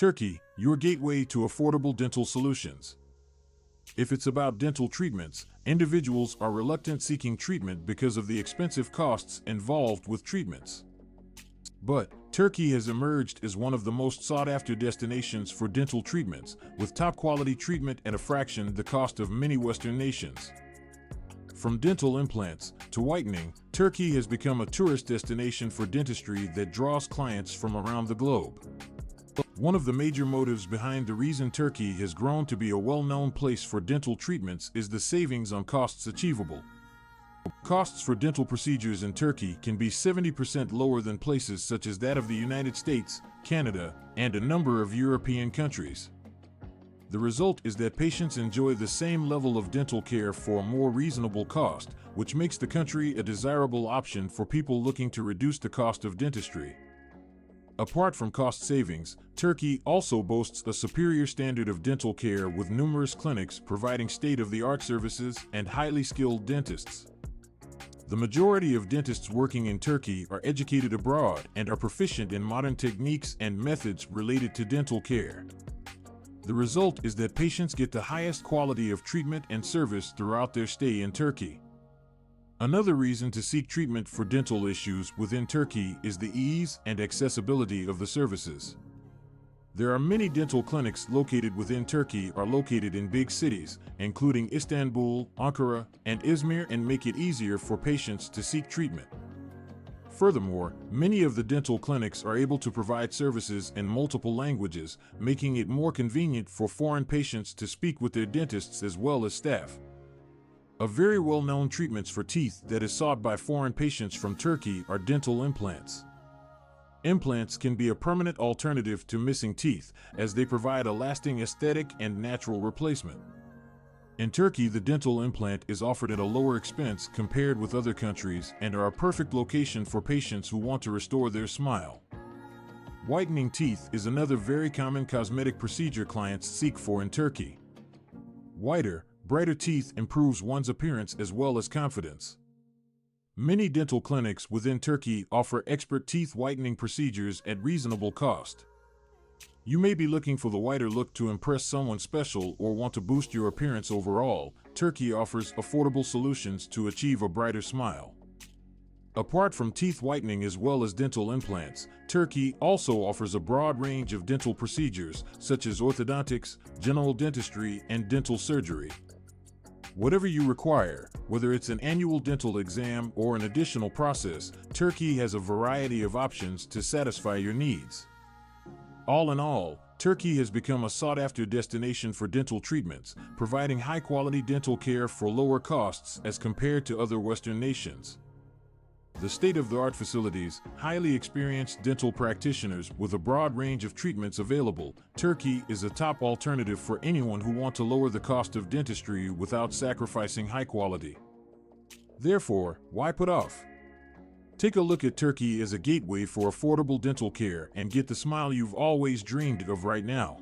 Turkey, your gateway to affordable dental solutions. If it's about dental treatments, individuals are reluctant seeking treatment because of the expensive costs involved with treatments. But Turkey has emerged as one of the most sought-after destinations for dental treatments, with top-quality treatment at a fraction the cost of many Western nations. From dental implants to whitening, Turkey has become a tourist destination for dentistry that draws clients from around the globe. One of the major motives behind the reason Turkey has grown to be a well-known place for dental treatments is the savings on costs achievable. Costs for dental procedures in Turkey can be 70% lower than places such as that of the United States, Canada, and a number of European countries. The result is that patients enjoy the same level of dental care for a more reasonable cost, which makes the country a desirable option for people looking to reduce the cost of dentistry. Apart from cost savings, Turkey also boasts a superior standard of dental care with numerous clinics providing state-of-the-art services and highly skilled dentists. The majority of dentists working in Turkey are educated abroad and are proficient in modern techniques and methods related to dental care. The result is that patients get the highest quality of treatment and service throughout their stay in Turkey. Another reason to seek treatment for dental issues within Turkey is the ease and accessibility of the services. There are many dental clinics located within Turkey are located in big cities, including Istanbul, Ankara, and Izmir, and make it easier for patients to seek treatment. Furthermore, many of the dental clinics are able to provide services in multiple languages, making it more convenient for foreign patients to speak with their dentists as well as staff. A very well-known treatments for teeth that is sought by foreign patients from Turkey are dental implants. Implants can be a permanent alternative to missing teeth, as they provide a lasting aesthetic and natural replacement. In Turkey, the dental implant is offered at a lower expense compared with other countries and are a perfect location for patients who want to restore their smile. Whitening teeth is another very common cosmetic procedure clients seek for in Turkey. Whiter, brighter teeth improves one's appearance as well as confidence. Many dental clinics within Turkey offer expert teeth whitening procedures at reasonable cost. You may be looking for the whiter look to impress someone special or want to boost your appearance overall. Turkey offers affordable solutions to achieve a brighter smile. Apart from teeth whitening as well as dental implants, Turkey also offers a broad range of dental procedures such as orthodontics, general dentistry, and dental surgery. Whatever you require, whether it's an annual dental exam or an additional process, Turkey has a variety of options to satisfy your needs. All in all, Turkey has become a sought-after destination for dental treatments, providing high-quality dental care for lower costs as compared to other Western nations. The state-of-the-art facilities, highly experienced dental practitioners with a broad range of treatments available, Turkey is a top alternative for anyone who wants to lower the cost of dentistry without sacrificing high quality. Therefore, why put off? Take a look at Turkey as a gateway for affordable dental care and get the smile you've always dreamed of right now.